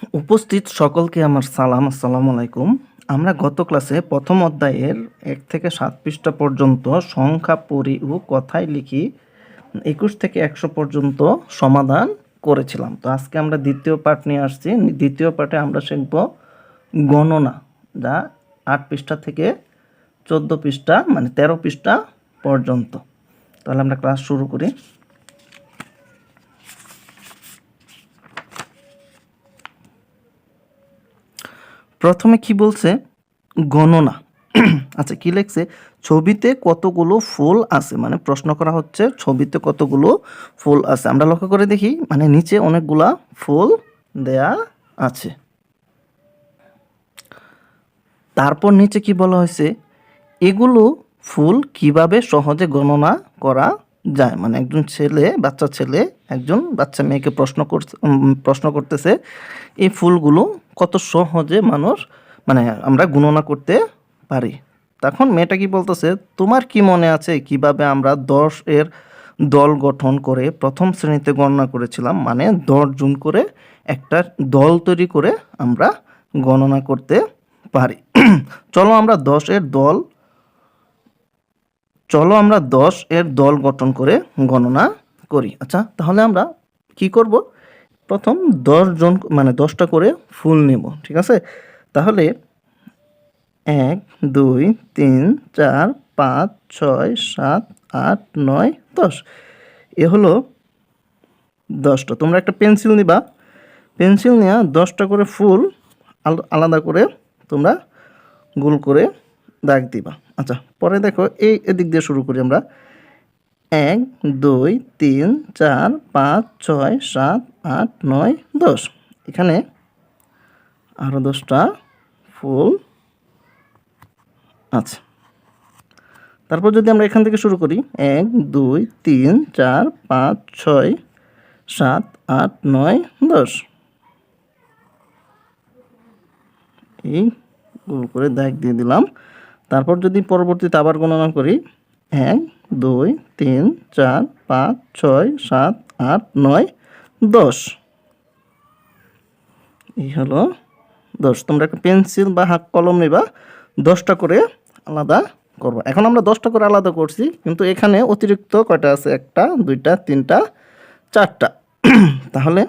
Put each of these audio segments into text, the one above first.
উপস্থিত সকলকে আমার সালাম, আসসালামু আলাইকুম। আমরা গত ক্লাসে প্রথম অধ্যায়ের ১ থেকে ৭ পৃষ্ঠা পর্যন্ত সংখ্যা পড়ি ও কথায় লিখি ২১ থেকে ১০০ পর্যন্ত সমাধান করেছিলাম। তো আজকে আমরা দ্বিতীয় পাঠ নিয়ে আসছি। দ্বিতীয় পাঠে আমরা শিখব গণনা, যা ৮ পৃষ্ঠা থেকে ১৪ পৃষ্ঠা মানে ১৩ পৃষ্ঠা পর্যন্ত। তাহলে আমরা ক্লাস শুরু করি। প্রথমে কি বলছে? গণনা। আচ্ছা, কি লিখছে? ছবিতে কতগুলো ফুল আছে, মানে প্রশ্ন করা হচ্ছে ছবিতে কতগুলো ফুল আছে। আমরা লক্ষ্য করে দেখি, মানে নিচে অনেকগুলা ফুল দেয়া আছে। তারপর নিচে কি বলা হয়েছে? এগুলো ফুল কিভাবে সহজে গণনা করা যায়। মানে একজন বাচ্চা ছেলে একজন বাচ্চা মেয়েকে প্রশ্ন করতেছে এই ফুলগুলো কত সহজে আমরা গণনা করতে পারি। তখন মেয়েটা কি বলতেছে, তোমার কি মনে আছে কিভাবে আমরা 10 এর দল গঠন করে প্রথম শ্রেণীতে গণনা করেছিলাম? মানে 10 জন করে একটা দল তৈরি করে আমরা গণনা করতে পারি। চলো আমরা 10 এর দল গঠন করে গণনা করি। আচ্ছা, তাহলে আমরা কি করব? প্রথম 10 জন মানে 10টা করে ফুল নেব, ঠিক আছে? তাহলে 1 2 3 4 5 6 7 8 9 10, এ হলো 10টা। তোমরা একটা পেন্সিল নিবা, পেন্সিল নিয়ে 10টা করে ফুল আলাদা করে তোমরা গোল করে দাগ দিবা। আচ্ছা, পরে দেখো এদিক দিয়ে শুরু করি আমরা। 1 2 3 4 5 6 7 8 9 10, এখানে আরও 10টা ফুল আছে। তারপর যদি আমরা এখান থেকে শুরু করি, 1 2 3 4 5 6 7 8 9 10, এই গোল করে দাগ দিয়ে দিলাম। তারপর যদি পরবর্তীতে আবার গণনা করি, 1 2 3 4 5 6 7 8 9 10, এই হলো 10। তোমরা একটা পেন্সিল বা হাত কলম নেবা, 10টা করে আলাদা করবো। এখন আমরা 10টা করে আলাদা করছি, কিন্তু এখানে অতিরিক্ত কয়টা আছে? 1টা 2টা 3টা 4টা। তাহলে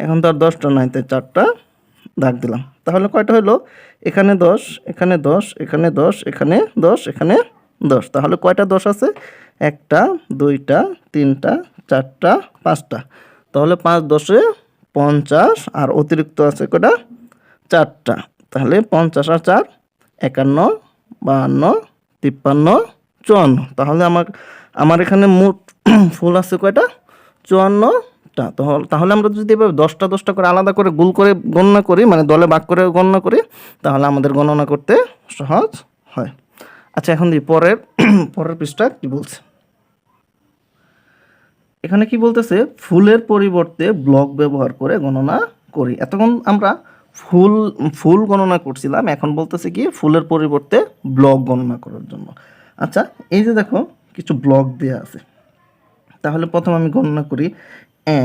এখন তো আর 10টা নাই, তাই 4টা দাগ দিলাম। তাহলে কয়টা হলো? এখানে 10, এখানে 10, এখানে 10, এখানে 10, এখানে 10। তাহলে কয়টা 10 আছে? 1টা 2টা 3টা 4টা 5টা। তাহলে 5 10 50, আর অতিরিক্ত আছে কয়টা? 4টা। তাহলে 50 আর 4 51, 52, 53, 54। তাহলে আমার এখানে মোট ফুল আছে কয়টা? 54টা। তাহলে আমরা যদি এভাবে 10টা করে আলাদা করে গোল করে গণনা করি, মানে দলে ভাগ করে গণনা করি, তাহলে আমাদের গণনা করতে সহজ হয়। আচ্ছা, এখন পরের পৃষ্ঠা কি বলছে? এখানে কি বলতেছে? ফুলের পরিবর্তে ব্লক ব্যবহার করে গণনা করি। এতক্ষণ আমরা ফুল গণনা করছিলাম, এখন বলতেছে কি ফুলের পরিবর্তে ব্লক গণনা করার জন্য। আচ্ছা, এই যে দেখো কিছু ব্লক দেওয়া আছে। তাহলে প্রথম আমি গণনা করি,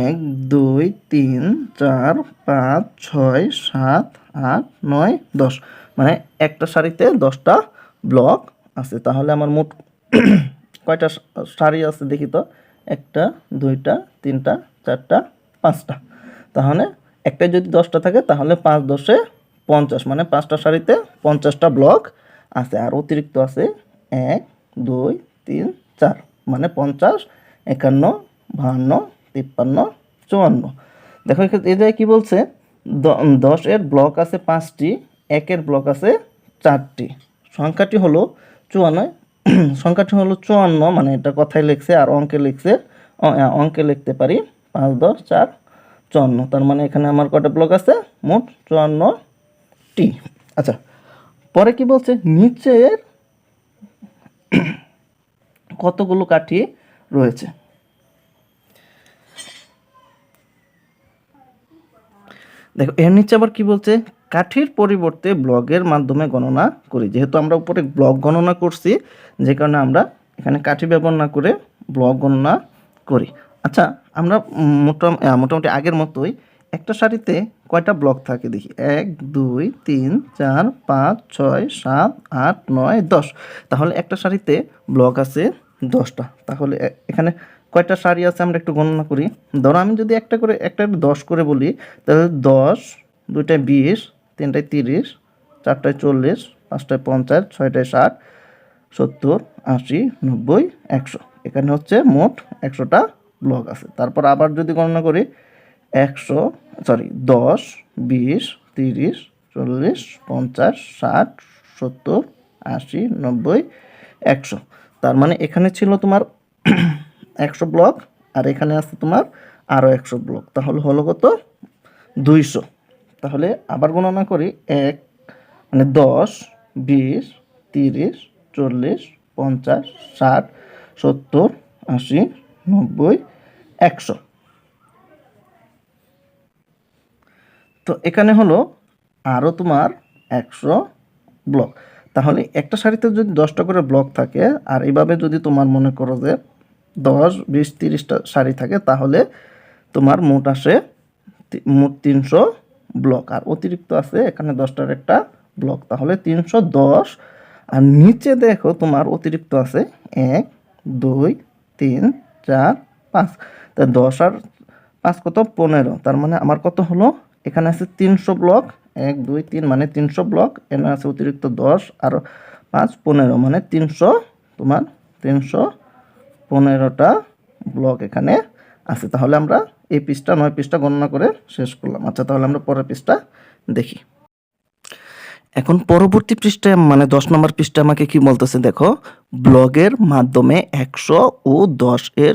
1 2 3 4 5 6 7 8 9 10, মানে একটা সারিতে 10টা ব্লক আছে। তাহলে আমার মোট কয়টা সারি আছে দেখি তো? 1টা 2টা 3টা 4টা 5টা। তাহলে একটা যদি 10টা থাকে তাহলে 5 10 50, মানে 5টা সারিতে 50টা ব্লক আছে। আর অতিরিক্ত আছে 1 2 3 4, মানে 50 51 52 53 54। দেখো এই জায়গায় কী বলছে? 10 এর ব্লক আছে 5টি, 1 এর ব্লক আছে 4টি। সংখ্যাটি হলো 54, মানে এটা কথায় লিখছে আর অঙ্কে লিখতে পারি 5 10 4 54। তার মানে এখানে আমার কয়টা ব্লক আছে? মোট 54টি। আচ্ছা, পরে কি বলছে? নিচের কতগুলো কাঠি রয়েছে? দেখো এর নিচে আবার কি বলছে? কাঠির পরিবর্তে ব্লকের মাধ্যমে গণনা করি। যেহেতু আমরা উপরে ব্লক গণনা করছি, যে কারণে আমরা এখানে কাঠি ব্যবহার না করে ব্লক গণনা করি। আচ্ছা, আমরা মোটামুটি আগের মতোই একটা সারিতে কয়টা ব্লক থাকে দেখি, 1 2 3 4 5 6 7 8 9 10। তাহলে একটা সারিতে ব্লক আছে 10টা। তাহলে এখানে কয়টা সারি আছে আমরা একটু গণনা করি। ধরো আমি যদি একটা 10 করে বলি, তাহলে 10, 2টায় 20, 3টায় 30, 4টায় 40, 5টায় 50, 6টায় 60, 70, 80, 90, 100। এখানে হচ্ছে মোট 100টা ব্লক আছে। তারপর আবার যদি গণনা করি, 10, 20, 30, 40, 50, 60, 70, 80, 90, 100। তার মানে এখানে ছিল তোমার 100 ব্লক, আর এখানে আছে তোমার আরও 100 ব্লক। তাহলে হলো কত? 200। তাহলে আবার গণনা করি, মানে 10, 20, 30, 40, 50, 60, 70, 80, 90, 100। তো এখানে হলো আরও তোমার 100 ব্লক। তাহলে একটা সারিতে যদি 10টা করে ব্লক থাকে, আর এইভাবে যদি তোমার মনে করো যে 10, 20, 30টা সারি থাকে, তাহলে তোমার মোট আসে মোট 300 ব্লক। আর অতিরিক্ত আছে এখানে 10টার একটা ব্লক, তাহলে 310। আর নিচে দেখো তোমার অতিরিক্ত আছে 1 2 3 4 5। তা 10 আর 5 কত? 15। তার মানে আমার কত হলো? এখানে আছে 300 ব্লক, 1 2 3 মানে 300 ব্লক, এখানে আছে অতিরিক্ত 10 আর 5 15 মানে 300, তোমার 315টা ব্লক এখানে আছে। তাহলে আমরা এই পৃষ্ঠা 9 পৃষ্ঠা গণনা করে শেষ করলাম। আচ্ছা, তাহলে আমরা পরের পৃষ্ঠা দেখি। এখন পরবর্তী পৃষ্ঠায় মানে 10 নম্বর পৃষ্ঠা আমাকে কি বলতেছে দেখো, ব্লগের মাধ্যমে 100 ও 10 এর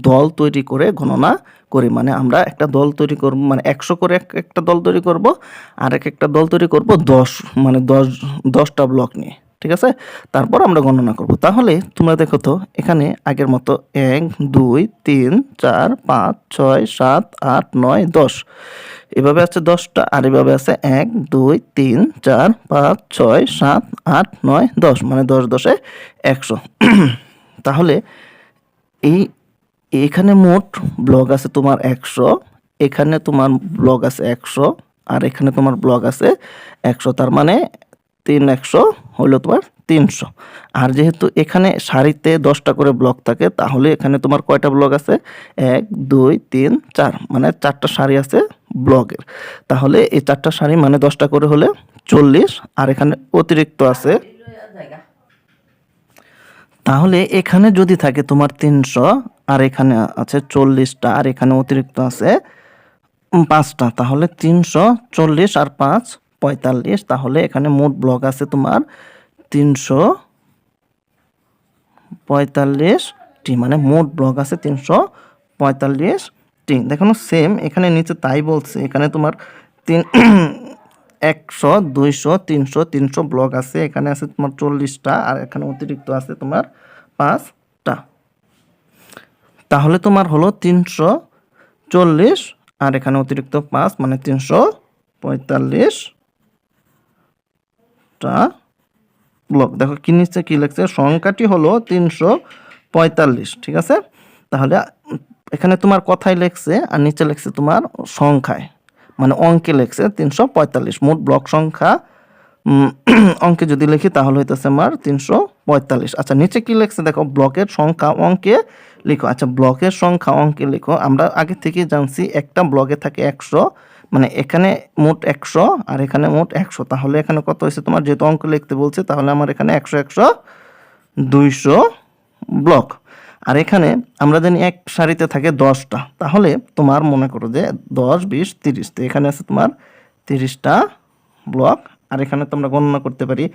দল তৈরি করে গণনা করি। মানে আমরা একটা দল তৈরি করব, মানে 100 করে একটা দল তৈরি করব, আর একটা দল তৈরি করব 10, মানে 10টা ব্লক নিয়ে। ঠিক আছে, তারপর আমরা গণনা করব। তাহলে তোমরা দেখো তো এখানে আগের মতো 1 2 3 4 5 6 7 8 9 10 এভাবে আছে 10টা, আর এভাবে আছে 1 2 3 4 5 6 7 8 9 10, মানে 10 10 100। তাহলে এই এখানে মোট ব্লক আছে তোমার 100, এখানে তোমার ব্লক আছে 100, আর এখানে তোমার ব্লক আছে 100। তার মানে 100 হলো তোমার 300। আর যেহেতু এখানে সারিতে 10টা করে ব্লক থাকে, তাহলে এখানে তোমার কয়টা ব্লক আছে? 1 2 3 4, মানে 4টা সারি আছে ব্লকের। তাহলে এই 4টা সারি মানে 10টা করে হলে 40, আর এখানে অতিরিক্ত আছে। তাহলে এখানে যদি থাকে তোমার 300, আর এখানে আছে 40টা, আর এখানে অতিরিক্ত আছে 5টা, তাহলে 340 আর 5 45। তাহলে এখানে মোট ব্লক আছে তোমার 345টি, মানে মোট ব্লক আছে 345টি। দেখো সেম এখানে নিচে তাই বলছে, এখানে তোমার 100 200 300 300 ব্লক আছে। এখানে আছে তোমার 40টা, আর এখানে অতিরিক্ত আছে তোমার 5টা। তাহলে তোমার হলো 340, আর এখানে অতিরিক্ত 5, মানে 345টা ব্লক। দেখো কি নিচে কি লেখছে, সংখ্যাটি হলো 345। ঠিক আছে, তাহলে এখানে তোমার কথাই লেখছে, আর নিচে লেখছে তোমার সংখ্যায়, মানে অঙ্কে লেখছে 345। মোট ব্লক সংখ্যা অঙ্কে যদি লিখি তাহলে হইতেছে আমার 345। আচ্ছা, নিচে কি লেখছে দেখো, ব্লকের সংখ্যা অঙ্কে লিখো। আচ্ছা, ব্লকের সংখ্যা অঙ্কে লিখো। আমরা আগে থেকে জানছি একটা ব্লকে থাকে 100, মানে এখানে মোট 100, আর এখানে মোট 100। তাহলে এখানে কত হয়েছে তোমার, যেহেতু অঙ্ক লিখতে বলছে, তাহলে আমার এখানে 100 100 200 ব্লক। আর এখানে আমরা জানি এক সারিতে থাকে 10টা, তাহলে তোমার মনে করো যে 10 20 30, তো এখানে আছে তোমার 30টা ব্লক। আর এখানে তো আমরা গণনা করতে পারি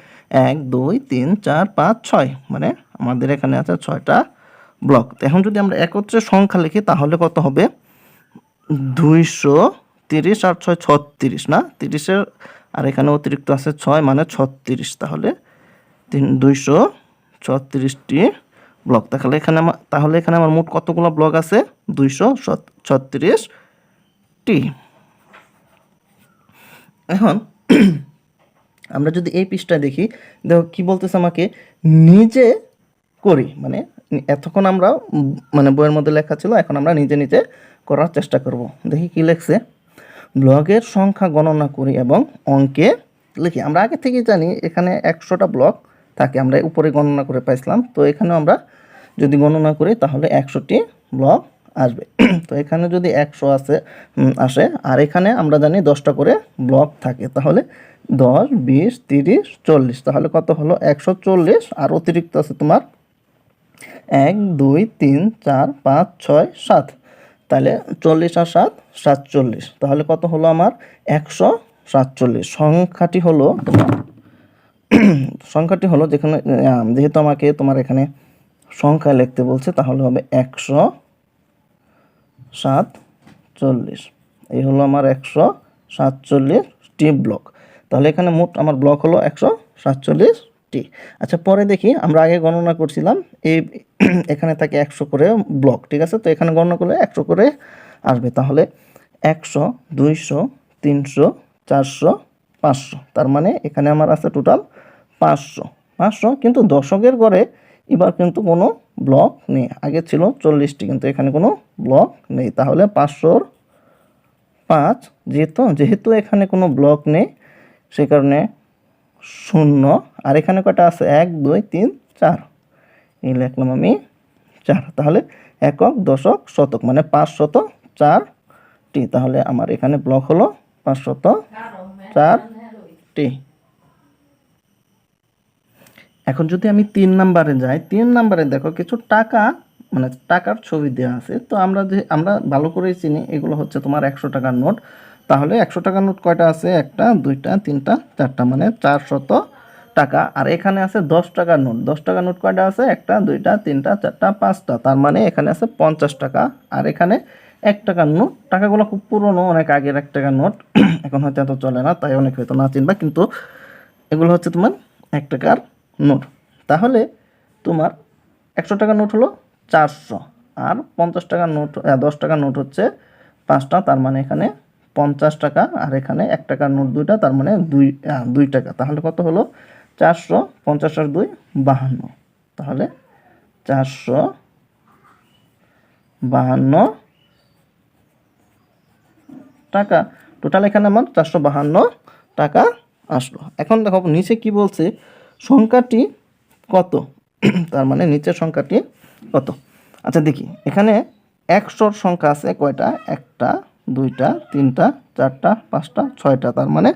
1 2 3 4 5 6, মানে আমাদের এখানে আছে 6টা ব্লক। তো এখন যদি আমরা একত্রে সংখ্যা লিখি তাহলে কত হবে? 230 আর 6 36, না 30-এর, আর এখানে অতিরিক্ত আছে 6, মানে 36। তাহলে 236টি ব্লক। তাহলে এখানে আমার মোট কতগুলো ব্লক আছে? 236টি। এখন আমরা যদি এই পৃষ্ঠায় দেখি, দেখো কি বলতেছে আমাকে, নিজে করি। মানে এতক্ষণ আমরা মানে বইয়ের মধ্যে লেখা ছিল, এখন আমরা নিজে নিজে করার চেষ্টা করব। দেখি কি লেখছে, ব্লকের সংখ্যা গণনা করি এবং অঙ্কে লিখি। আমরা আগে থেকেই জানি এখানে 100টা ব্লক থাকে, আমরা উপরে গণনা করে পাইছিলাম। তো এখানেও আমরা যদি গণনা করি তাহলে 100টি ব্লক আসবে। তো এখানে যদি 100 আসে আর এখানে আমরা জানি 10টা করে ব্লক থাকে, তাহলে 10, 20, 30, 40, তাহলে কত হলো 140। আর অতিরিক্ত আছে তোমার 1, 2, 3, 4, 5, 6, 7, তাহলে 40 আর 7 47, তাহলে কত হলো আমার 147। সংখ্যাটি হলো যেখানে যেহেতু আমাকে তোমার এখানে সংখ্যা লিখতে বলছে তাহলে হবে 147। এই হলো আমার 147টি ব্লক। তাহলে এখানে মোট আমার ব্লক হলো 147টি। আচ্ছা, পরে দেখি আমরা আগে গণনা করছিলাম এই এখানে থাকে 100 করে ব্লক, ঠিক আছে। তো এখানে গণনা করলে 100 করে আসবে, তাহলে 100, 200, 300, 400, 500, তার মানে এখানে আমার আছে টোটাল 500। কিন্তু দশকের ঘরে এবার কিন্তু কোনো ব্লক নেই, আগে ছিল 40টি, কিন্তু এখানে কোনো ব্লক নেই। তাহলে 500-র 5, যেহেতু এখানে কোনো ব্লক নেই সে কারণে 0। আর এখানে কয়টা আছে 1, 2, 3, 4, এই লিখলাম আমি 4। তাহলে একক, দশক, শতক মানে 504টি। তাহলে আমার এখানে ব্লক হলো 504টি। এখন যদি আমি 3 নাম্বারে যাই, 3 নাম্বারে দেখো কিছু টাকা মানে টাকার ছবি দেওয়া আছে। তো আমরা ভালো করেই চিনি এগুলো হচ্ছে তোমার 100 টাকার নোট। তাহলে 100 টাকার নোট কয়টা আছে 1টা 2টা 3টা 4টা মানে 400 টাকা। আর এখানে আছে 10 টাকার নোট। 10 টাকার নোট কয়টা আছে 1টা 2টা 3টা 4টা 5টা, তার মানে এখানে আছে 50 টাকা। আর এখানে 1 টাকার নোট, টাকাগুলো খুব পুরনো, অনেক আগের 1 টাকার নোট, এখন হয়তো এত চলে না, তাই অনেক হয়তো না চিনবা, কিন্তু এগুলো হচ্ছে তোমার 1 টাকার নোট। তাহলে তোমার 100 টাকার নোট হলো 400, আর 50 টাকার নোট 10 টাকার নোট হচ্ছে 5টা, তার মানে এখানে 50 টাকা। আর এখানে 1 টাকার নোট 2টা, তার মানে 2 টাকা। তাহলে কত হলো 400, 50 আর 2 52, তাহলে 452 টাকা টোটাল। এখানে আমার 452 টাকা আসলো। এখন দেখো নিচে কি বলছে, সংখ্যাটি কত, তার মানে নিচের সংখ্যাটি কত। আচ্ছা দেখি, এখানে 100র সংখ্যা আছে কয়টা 1টা 2টা 3টা 4টা 5টা 6টা, তার মানে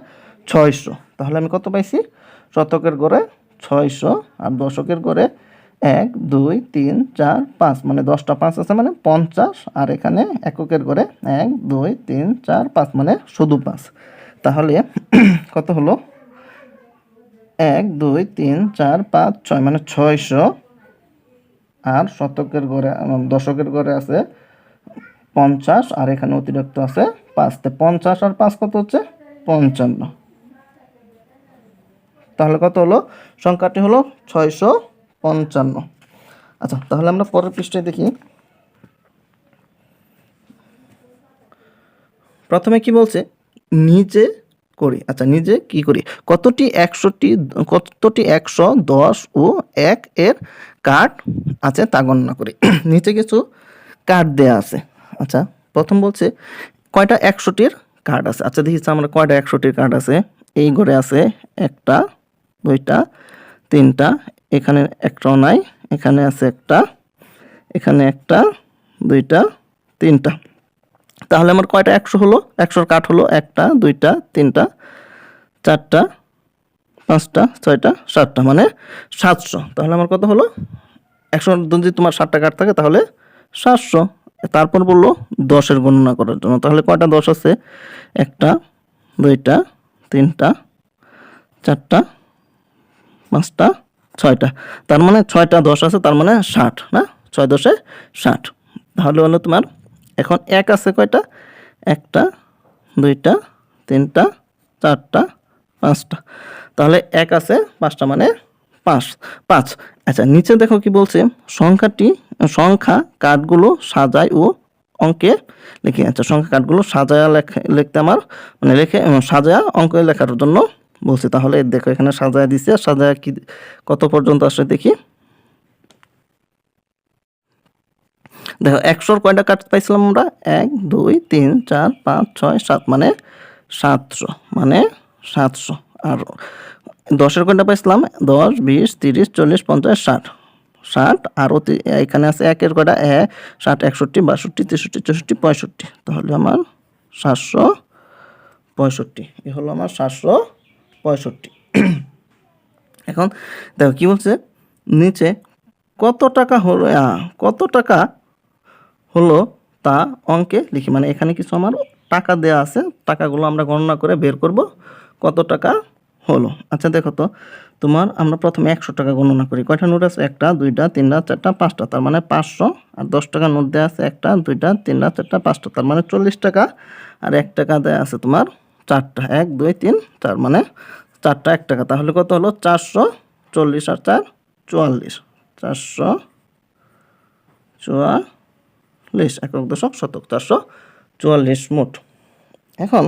600। তাহলে আমি কত পাইছি, শতকের গড়ে 600 আর দশকের গড়ে 1, 2, 3, 4, 5 মানে 10টা 5 আছে মানে 50। আর এখানে এককের গড়ে 1, 2, 3, 4, 5 মানে শুধু 5। তাহলে কত হলো 1, 2, 3, 4, 5, 6 মানে 600। আর শতকের ঘরে দশকের ঘরে আছে 50, আর এখানে অতিরিক্ত আছে 5। 50 আর 5 কত হচ্ছে 55। তাহলে কত হলো, সংখ্যাটি হলো 655। আচ্ছা, তাহলে আমরা পরের পৃষ্ঠায় দেখি। প্রথমে কি বলছে, নিজে করি। আচ্ছা, নিজে কি করি, কতটি 110 ও 1 এর কার্ড আছে তা গণনা করি। নিচে কিছু কার্ড দেয়া আছে। আচ্ছা, প্রথম বলছে কয়টা 100টির কার্ড আছে। আচ্ছা দেখি আমরা কয়টা 100টির কার্ড আছে। এই ঘরে আছে 1টা 2টা 3টা, এখানে একটাও নাই, এখানে আছে 1টা, এখানে 1টা 2টা 3টা। তাহলে আমার কয়টা 100 হলো, 100র কার্ড হলো 1টা 2টা 3টা 4টা 5টা 6টা 7টা মানে 700। তাহলে আমার কত হলো, 100 যদি তোমার 7টা কার্ড থাকে তাহলে 700। তারপর বললো 10-এর গণনা করার জন্য। তাহলে কয়টা 10 আছে 1টা 2টা 3টা 4টা 5টা 6টা, তার মানে 6টা 10 আছে, তার মানে 60 না, 6 10-এ 60। তাহলে হলো তোমার এখন 1 আছে কয়টা 1টা 2টা 3টা 4টা 5টা, তাহলে 1 আছে 5টা মানে 5। আচ্ছা, নিচে দেখো কি বলছে, সংখ্যা কার্ডগুলো সাজায় ও অঙ্কে লিখে। আচ্ছা, সংখ্যা কার্ডগুলো সাজায়া লিখতে আমার মানে লিখে সাজায়া অঙ্কে লেখার জন্য বলছি। তাহলে দেখো এখানে সাজায়া দিছে, সাজায়া কি কত পর্যন্ত আসে দেখি। দেখো 100-র কয়টা কাট পাইছিলাম আমরা? 1 2 3 4 5 6 7 মানে 700, মানে 700। আর 10-এর কয়টা পাইছিলাম? 10 20 30 40 50 60, 60। আর এখানে আছে 1-এর কয়টা? 60 61 62 63 64 65। তাহলে আমার 765, এ হলো আমার 765। এখন দেখো কি বলছে নিচে, কত টাকা হলো কত টাকা হলো তা অঙ্কে লিখি। মানে এখানে কিছু আমার টাকা দেয়া আছে, টাকাগুলো আমরা গণনা করে বের করব কত টাকা হলো। আচ্ছা দেখো তো, তোমার আমরা প্রথমে 100 টাকা গণনা করি। কয়টা নোট আছে? 1টা 2টা 3টা 4টা 5টা, তার মানে 500। আর 10 টাকা নোট দেওয়া আছে 1টা 2টা 3টা 4টা 5টা, তার মানে 40 টাকা। আর 1 টাকা দেওয়া আছে তোমার 4টা, 1 2 3 4, মানে 4টা 1 টাকা। তাহলে কত হলো? 440 আর 4 44, 444, একক দশক শতক, 444 মোট। এখন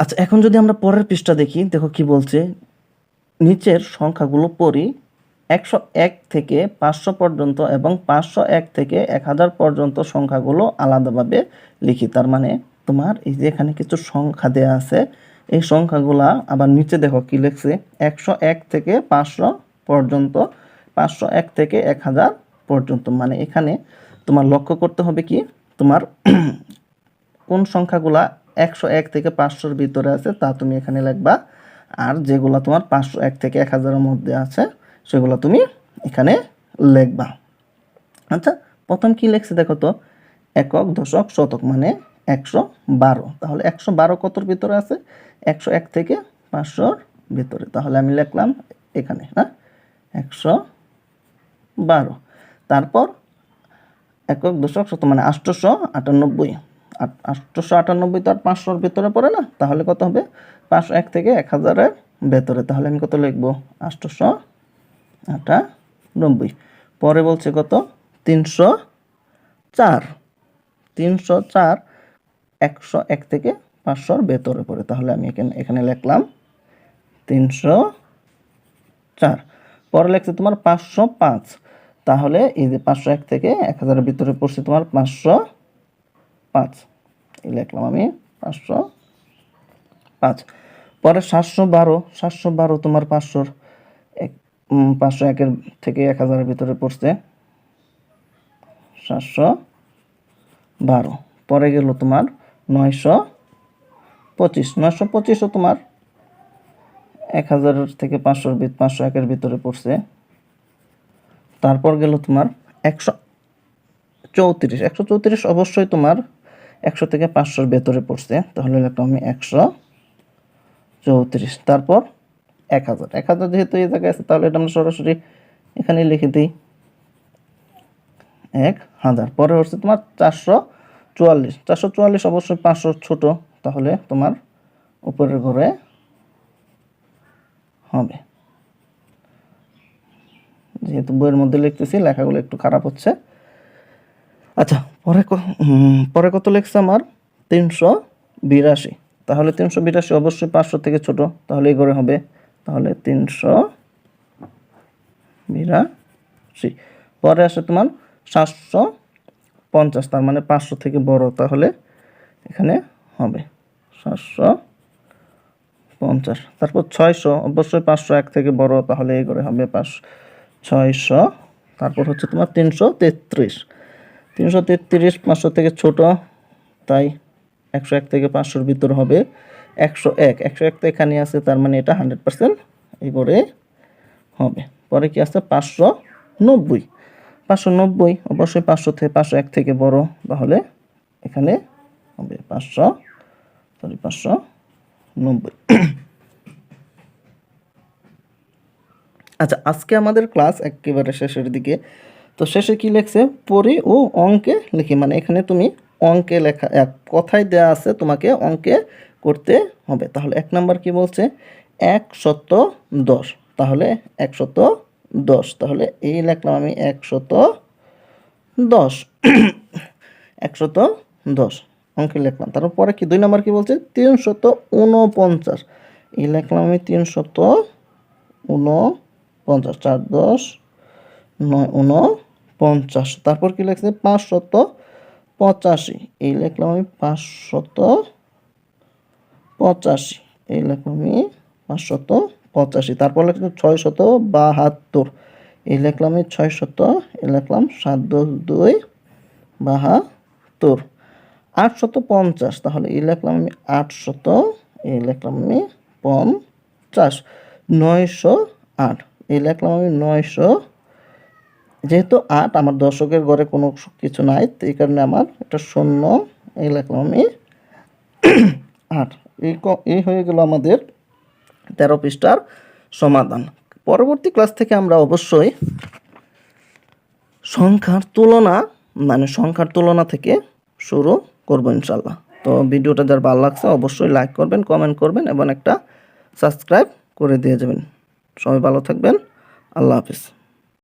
আচ্ছা, এখন যদি আমরা পরের পৃষ্ঠা দেখি, দেখো কি বলছে। নিচের সংখ্যাগুলো পড়ি। 101 থেকে 500 পর্যন্ত এবং 501 থেকে 1000 পর্যন্ত সংখ্যাগুলো আলাদাভাবে লিখি। তার মানে তোমার এই যে এখানে কিছু সংখ্যা দেয়া আছে, এই সংখ্যাগুলা আবার নিচে দেখো কি লিখছে। 101 থেকে 500 পর্যন্ত, 501 থেকে 1000 পর্যন্ত। মানে এখানে তোমার লক্ষ্য করতে হবে কি, তোমার কোন সংখ্যাগুলা 101 থেকে 500-র ভিতরে আছে তা তুমি এখানে লিখবা। আর যেগুলো তোমার 501 থেকে 1000-এর মধ্যে আছে সেগুলো তুমি এখানে লিখবা। আচ্ছা, প্রথম কি লিখছে দেখো তো, একক দশক শতক, মানে 112। তাহলে 112 কতর ভিতরে আছে? 101 থেকে 500-র ভিতরে। তাহলে আমি লিখলাম এখানে, হ্যাঁ, 112। তারপর একক দশক শতক মানে 898। 898 তো আর 500-র ভিতরে পড়ে না, তাহলে কত হবে? 501 থেকে 1000-এর ভেতরে। তাহলে আমি কত লিখবো? 898। পরে বলছে কত? 304। 304 101 থেকে 500-র ভেতরে পড়ে। তাহলে আমি এখানে লিখলাম 304। পরে লিখছে তোমার 505। তাহলে এই যে 501 থেকে 1000-এর ভিতরে পড়ছে তোমার 505, এই লিখলাম আমি 505। পরে 712। 712 তোমার 501-এর থেকে 1000-এর ভিতরে পড়ছে 712। পরে গেল তোমার 925। 925ও তোমার 1000 থেকে 501-এর ভিতরে পড়ছে। তারপর গেল তোমার 134। 134 অবশ্যই তোমার 100 থেকে 500-র ভেতরে পড়ছে। তাহলে লিখলাম আমি 134। তারপর 1000। 1000 যেহেতু এই জায়গায় আছে, তাহলে এটা আমরা সরাসরি এখানে লিখে দিই 1000। পরে হচ্ছে তোমার 444। 444 অবশ্যই 500 ছোট, তাহলে তোমার উপরের ঘরে হবে। যেহেতু বইয়ের মধ্যে লিখতেছি, লেখাগুলো একটু খারাপ হচ্ছে। আচ্ছা, পরে কত লিখছে আমার? 382। তাহলে 382 অবশ্যই 500 থেকে ছোট, তাহলে এই ঘরে হবে। তাহলে 382। পরে আসে তোমার 750, তার মানে 500 থেকে বড়, তাহলে এখানে হবে 750। তারপর 600 অবশ্যই 501 থেকে বড়, তাহলে এই ঘরে হবে 600। তারপর হচ্ছে তোমার 333। 333 500 থেকে ছোট, তাই 101 থেকে 500-র ভিতর হবে 101। 101 তো এখানে আছে, তার মানে এটা 100% এই করে হবে। পরে কি আছে? 590। 590 অবশ্যই 501 থেকে বড়, তাহলে এখানে হবে 590। আচ্ছা, আজকে আমাদের ক্লাস একেবারে শেষের দিকে। তো শেষে কি লিখছে? পড়ি ও অঙ্কে লিখি। মানে এখানে তুমি অঙ্কে লেখা, কথায় দেয়া আছে, তোমাকে অঙ্কে করতে হবে। তাহলে 1 নাম্বার কি বলছে? 110। তাহলে 110, তাহলে এই লিখলাম আমি 110। 110 অঙ্কে লিখলাম। তারপরে কি 2 নাম্বার কি বলছে? 349। এই লিখলাম আমি 349। 50, 4 10 9 49। তারপর কি লিখছে 585, এই লিখলাম আমি 585, এই লিখলাম আমি 585। তারপর লিখলাম 672, এই লিখলাম আমি 600, এই লিখলাম 7 10 2 72। 850, তাহলে এই লিখলাম আমি 800, এই লিখলাম আমি 50। 908, এই লিখলাম আমি 900, যেহেতু 8 আমার দশকের ঘরে কোনো কিছু নাই, তো এই কারণে আমার এটা শূন্য, এই লিখলাম আমি 8। এই হয়ে গেল আমাদের 13 পৃষ্ঠার সমাধান। পরবর্তী ক্লাস থেকে আমরা অবশ্যই সংখ্যার তুলনা থেকে শুরু করব ইনশাল্লাহ। তো ভিডিওটা যার ভালো লাগছে অবশ্যই লাইক করবেন, কমেন্ট করবেন এবং একটা সাবস্ক্রাইব করে দিয়ে যাবেন। সবাই ভালো থাকবেন। আল্লাহ হাফিজ।